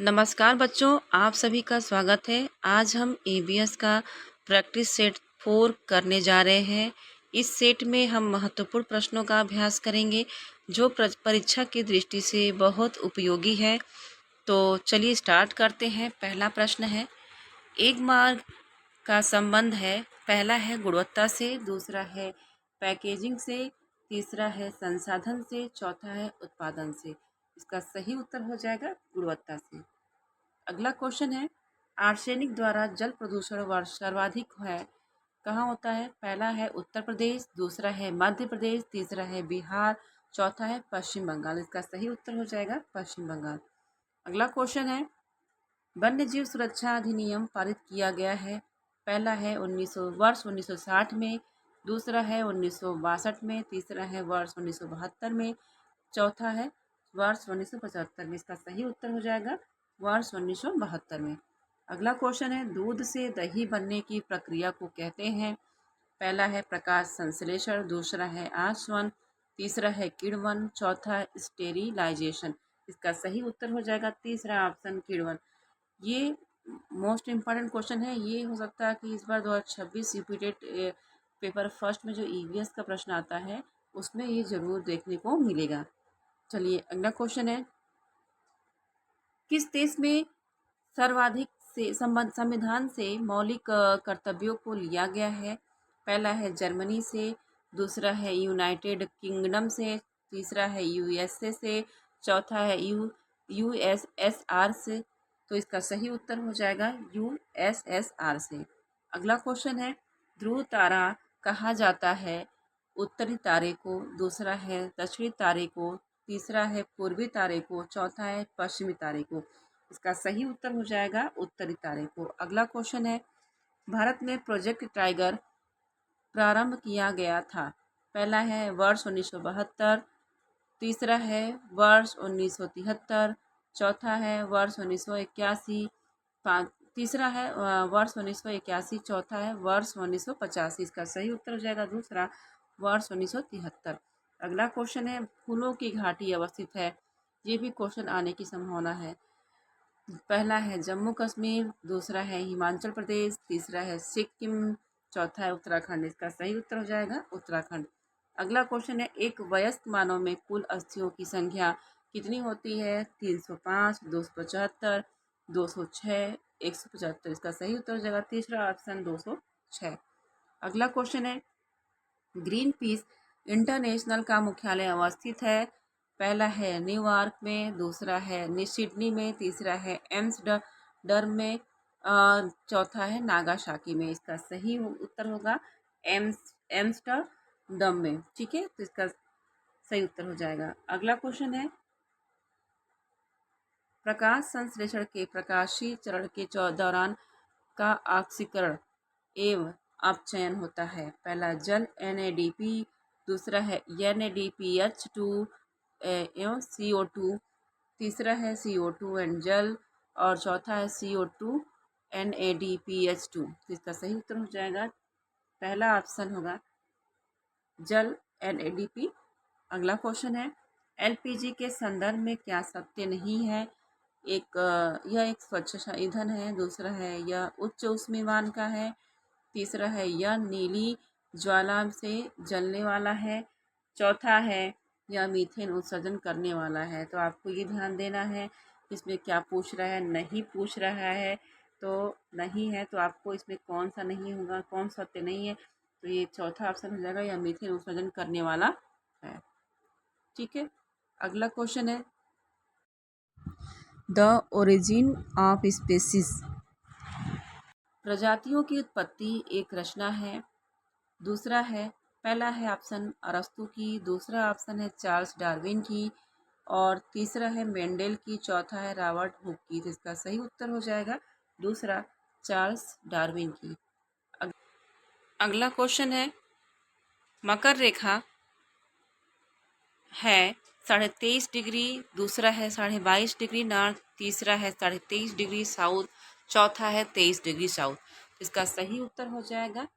नमस्कार बच्चों, आप सभी का स्वागत है। आज हम ईवीएस का प्रैक्टिस सेट 4 करने जा रहे हैं। इस सेट में हम महत्वपूर्ण प्रश्नों का अभ्यास करेंगे जो परीक्षा की दृष्टि से बहुत उपयोगी है। तो चलिए स्टार्ट करते हैं। पहला प्रश्न है, एक मार्ग का संबंध है। पहला है गुणवत्ता से, दूसरा है पैकेजिंग से, तीसरा है संसाधन से, चौथा है उत्पादन से। इसका सही उत्तर हो जाएगा गुणवत्ता से। अगला क्वेश्चन है, आर्सेनिक द्वारा जल प्रदूषण वर्ष सर्वाधिक है, कहाँ होता है? पहला है उत्तर प्रदेश, दूसरा है मध्य प्रदेश, तीसरा है बिहार, चौथा है पश्चिम बंगाल। इसका सही उत्तर हो जाएगा पश्चिम बंगाल। अगला क्वेश्चन है, वन्य जीव सुरक्षा अधिनियम पारित किया गया है। पहला है 1960 में, दूसरा है 1962 में, तीसरा है वर्ष 1972 में, चौथा है वर्ष 1975 में। इसका सही उत्तर हो जाएगा वर्ष 1972 में। अगला क्वेश्चन है, दूध से दही बनने की प्रक्रिया को कहते हैं। पहला है प्रकाश संश्लेषण, दूसरा है आसवन, तीसरा है किण्वन, चौथा है स्टेरिलाइजेशन। इसका सही उत्तर हो जाएगा तीसरा ऑप्शन किण्वन। ये मोस्ट इम्पॉर्टेंट क्वेश्चन है। ये हो सकता है कि इस बार 2026 रिपीटेड पेपर फर्स्ट में जो ईवीएस का प्रश्न आता है उसमें ये जरूर देखने को मिलेगा। चलिए अगला क्वेश्चन है, किस देश में सर्वाधिक से संविधान से मौलिक कर्तव्यों को लिया गया है? पहला है जर्मनी से, दूसरा है यूनाइटेड किंगडम से, तीसरा है यूएसए से, चौथा है यूएसएसआर से। तो इसका सही उत्तर हो जाएगा यूएसएसआर से। अगला क्वेश्चन है, ध्रुव तारा कहा जाता है उत्तरी तारे को, दूसरा है दक्षिणी तारे को, तीसरा है पूर्वी तारे को, चौथा है पश्चिमी तारे को। इसका सही उत्तर हो जाएगा उत्तरी तारे को। अगला क्वेश्चन है, भारत में प्रोजेक्ट टाइगर प्रारंभ किया गया था। पहला है वर्ष 1972, तीसरा है वर्ष 1973, चौथा है वर्ष 1981, तीसरा है वर्ष 1981, चौथा है वर्ष 1985। इसका सही उत्तर हो जाएगा दूसरा वर्ष 1973। अगला क्वेश्चन है, फूलों की घाटी अवस्थित है। ये भी क्वेश्चन आने की संभावना है। पहला है जम्मू कश्मीर, दूसरा है हिमाचल प्रदेश, तीसरा है सिक्किम, चौथा है उत्तराखंड। इसका सही उत्तर हो जाएगा उत्तराखंड। अगला क्वेश्चन है, एक वयस्क मानव में कुल अस्थियों की संख्या कितनी होती है? 305, 275, 206, 175। इसका सही उत्तर हो जाएगा तीसरा ऑप्शन 206। अगला क्वेश्चन है, ग्रीन पीस इंटरनेशनल का मुख्यालय अवस्थित है। पहला है न्यूयॉर्क में, दूसरा है सिडनी में, तीसरा है एम्स्टर्डम में, चौथा है नागासाकी में। इसका सही उत्तर होगा एम्स्टर्डम में। ठीक है, तो इसका सही उत्तर हो जाएगा। अगला क्वेश्चन है, प्रकाश संश्लेषण के प्रकाशीय चरण के दौरान का ऑक्सीकरण एवं अपचयन होता है। पहला जल NADP, दूसरा है NADPH2 एवं CO2, तीसरा है CO2 एंड जल, और चौथा है CO2 NADPH2। इसका सही उत्तर हो जाएगा पहला ऑप्शन होगा जल NADP। अगला क्वेश्चन है, LPG के संदर्भ में क्या सत्य नहीं है? यह एक स्वच्छ ईंधन है, दूसरा है यह उच्च ऊष्मीमान का है, तीसरा है यह नीली ज्वाला से जलने वाला है, चौथा है यह मीथेन उत्सर्जन करने वाला है। तो आपको ये ध्यान देना है इसमें क्या पूछ रहा है, नहीं पूछ रहा है तो नहीं है, तो आपको इसमें कौन सा नहीं होगा, कौन सत्य नहीं है, तो ये चौथा ऑप्शन हो जाएगा, यह मीथेन उत्सर्जन करने वाला है। ठीक है, अगला क्वेश्चन है, द ओरिजिन ऑफ स्पेसिस प्रजातियों की उत्पत्ति एक रचना है। दूसरा है, पहला है ऑप्शन अरस्तु की, दूसरा ऑप्शन है चार्ल्स डार्विन की, और तीसरा है मेंडेल की, चौथा है रॉबर्ट हुक की। तो इसका सही उत्तर हो जाएगा दूसरा चार्ल्स डार्विन की। अगला क्वेश्चन है, मकर रेखा है 23.5 डिग्री, दूसरा है 22.5 डिग्री नॉर्थ, तीसरा है 23.5 डिग्री साउथ, चौथा है 23 डिग्री साउथ। इसका सही उत्तर हो जाएगा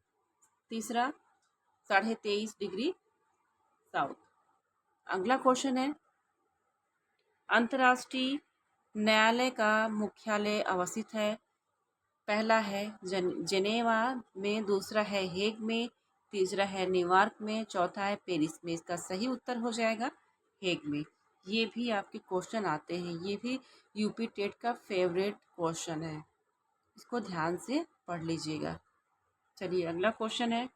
तीसरा 23.5 डिग्री साउथ। अगला क्वेश्चन है, अंतर्राष्ट्रीय न्यायालय का मुख्यालय अवस्थित है? पहला है जेनेवा में, दूसरा है हेग में, तीसरा है न्यूयॉर्क में, चौथा है पेरिस में। इसका सही उत्तर हो जाएगा हेग में। ये भी आपके क्वेश्चन आते हैं, ये भी यूपी टेट का फेवरेट क्वेश्चन है, इसको ध्यान से पढ़ लीजिएगा। चलिए अगला क्वेश्चन है,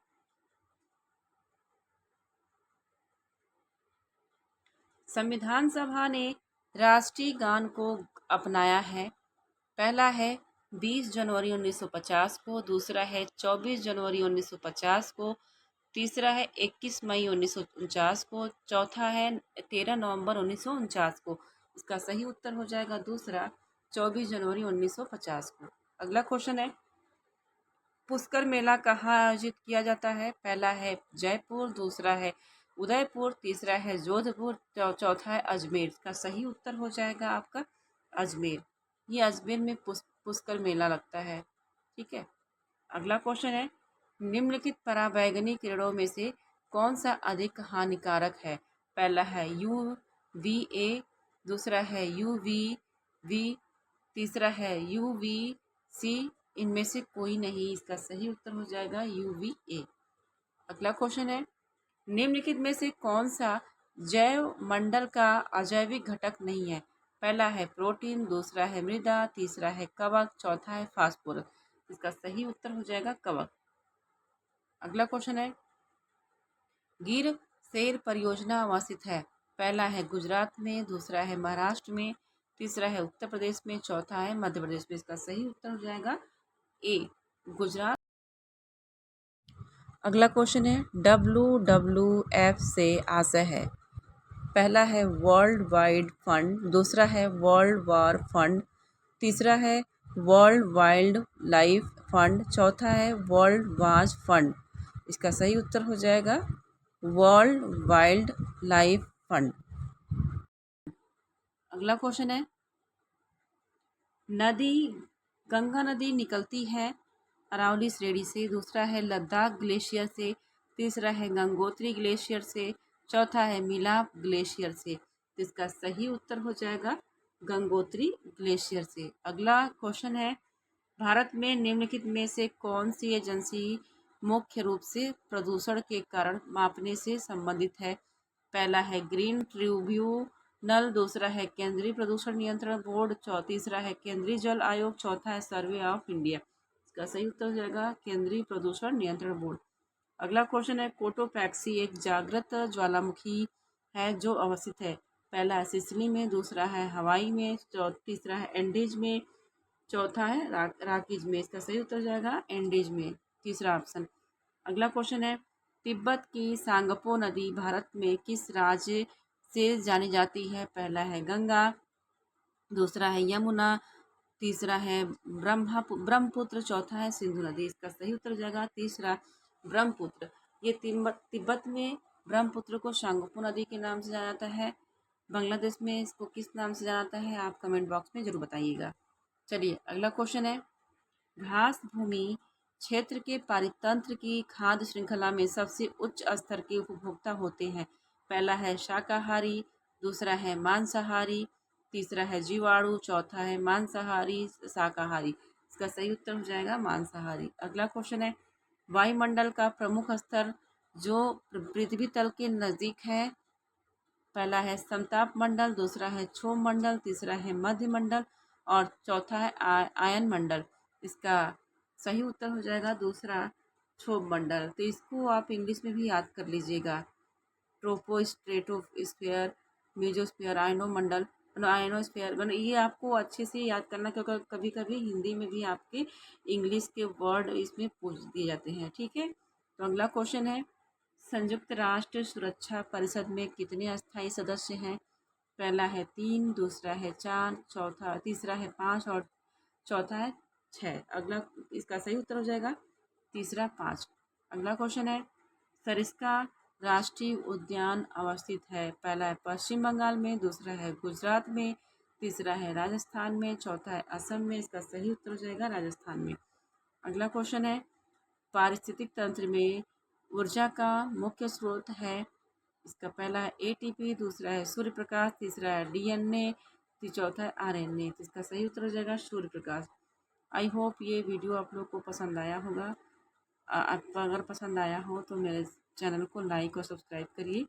संविधान सभा ने राष्ट्रीय गान को अपनाया है? पहला है 20 जनवरी 1950 को, दूसरा है 24 जनवरी 1950 को, तीसरा है 21 मई 1949 को, चौथा है 13 नवंबर 1949 को। इसका सही उत्तर हो जाएगा दूसरा 24 जनवरी 1950 को। अगला क्वेश्चन है, पुष्कर मेला कहाँ आयोजित किया जाता है? पहला है जयपुर, दूसरा है उदयपुर, तीसरा है जोधपुर, चौथा है अजमेर। इसका सही उत्तर हो जाएगा आपका अजमेर। ये अजमेर में पुष्कर मेला लगता है। ठीक है। अगला क्वेश्चन है, निम्नलिखित पराबैंगनी किरणों में से कौन सा अधिक हानिकारक है? पहला है UVA, दूसरा है UVB, तीसरा है UVC, इनमें से कोई नहीं। इसका सही उत्तर हो जाएगा UVA। अगला क्वेश्चन है, निम्नलिखित में से कौन सा जैव मंडल का अजैविक घटक नहीं है? पहला है प्रोटीन, दूसरा है मृदा, तीसरा है कवक, चौथा है फास्फोरस। इसका सही उत्तर हो जाएगा कवक। अगला क्वेश्चन है, गिर सेर परियोजना अवस्थित है? पहला है गुजरात में, दूसरा है महाराष्ट्र में, तीसरा है उत्तर प्रदेश में, चौथा है मध्य प्रदेश में। इसका सही उत्तर हो जाएगा ए, गुजरात। अगला क्वेश्चन है, WWF से आशय है? पहला है वर्ल्ड वाइड फंड, दूसरा है वर्ल्ड वार फंड, तीसरा है वर्ल्ड वाइल्ड लाइफ फंड, चौथा है वर्ल्ड वाच फंड। इसका सही उत्तर हो जाएगा वर्ल्ड वाइल्ड लाइफ फंड। अगला क्वेश्चन है, नदी गंगा नदी निकलती है अरावली श्रेणी से, दूसरा है लद्दाख ग्लेशियर से, तीसरा है गंगोत्री ग्लेशियर से, चौथा है मिलाप ग्लेशियर से। तो इसका सही उत्तर हो जाएगा गंगोत्री ग्लेशियर से। अगला क्वेश्चन है, भारत में निम्नलिखित में से कौन सी एजेंसी मुख्य रूप से प्रदूषण के कारण मापने से संबंधित है? पहला है ग्रीन ट्रिब्यूनल, दूसरा है केंद्रीय प्रदूषण नियंत्रण बोर्ड, तीसरा है केंद्रीय जल आयोग, चौथा है सर्वे ऑफ इंडिया। इसका सही उत्तर हो जाएगा केंद्रीय प्रदूषण नियंत्रण बोर्ड। अगला क्वेश्चन है, कोटोपैक्सी एक जागृत ज्वालामुखी है जो अवस्थित है? पहला है सिसिली में, दूसरा है हवाई में, तीसरा है एंडीज में, चौथा है राकीज में। इसका सही उत्तर जाएगा एंडीज में, तीसरा ऑप्शन। अगला क्वेश्चन है, तिब्बत की सांगपो नदी भारत में किस राज्य से जानी जाती है? पहला है गंगा, दूसरा है यमुना, तीसरा है ब्रह्मपुत्र, चौथा है सिंधु नदी। इसका सही उत्तर हो जाएगा तीसरा ब्रह्मपुत्र। ये तिब्बत में ब्रह्मपुत्र को सांगपो नदी के नाम से जाना जाता है। बांग्लादेश में इसको किस नाम से जाना जाता है? आप कमेंट बॉक्स में जरूर बताइएगा। चलिए अगला क्वेश्चन है, घास भूमि क्षेत्र के पारितंत्र की खाद्य श्रृंखला में सबसे उच्च स्तर के उपभोक्ता होते हैं? पहला है शाकाहारी, दूसरा है मांसाहारी, तीसरा है जीवाणु, चौथा है मांसाहारी शाकाहारी। इसका सही उत्तर हो जाएगा मांसाहारी। अगला क्वेश्चन है, वायुमंडल का प्रमुख स्तर जो पृथ्वी तल के नजदीक है? पहला है समताप मंडल, दूसरा है क्षोभ मंडल, तीसरा है मध्य मंडल और चौथा है आयन मंडल। इसका सही उत्तर हो जाएगा दूसरा क्षोभ मंडल। तो इसको आप इंग्लिश में भी याद कर लीजिएगा, ट्रोपोस्ट्रेटोस्फीयर, मेसोस्फीयर, आयनोमंडल, आयनोस्फीयर। ये आपको अच्छे से याद करना, क्योंकि कभी कभी हिंदी में भी आपके इंग्लिश के वर्ड इसमें पूछ दिए जाते हैं। ठीक है। तो अगला क्वेश्चन है, संयुक्त राष्ट्र सुरक्षा परिषद में कितने अस्थायी सदस्य हैं? पहला है 3, दूसरा है 4, तीसरा है 5 और चौथा है 6। अगला इसका सही उत्तर हो जाएगा तीसरा 5। अगला क्वेश्चन है, सरिस्का राष्ट्रीय उद्यान अवस्थित है? पहला है पश्चिम बंगाल में, दूसरा है गुजरात में, तीसरा है राजस्थान में, चौथा है असम में। इसका सही उत्तर हो जाएगा राजस्थान में। अगला क्वेश्चन है, पारिस्थितिक तंत्र में ऊर्जा का मुख्य स्रोत है? इसका पहला है ATP, दूसरा है सूर्य प्रकाश, तीसरा है DNA, तो चौथा है RNA। तो इसका सही उत्तर हो जाएगा सूर्य प्रकाश। आई होप ये वीडियो आप लोग को पसंद आया होगा। आपको अगर पसंद आया हो तो मेरे चैनल को लाइक और सब्सक्राइब करिए।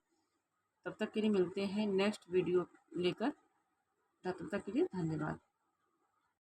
तब तक के लिए मिलते हैं नेक्स्ट वीडियो लेकर। तब तक के लिए धन्यवाद।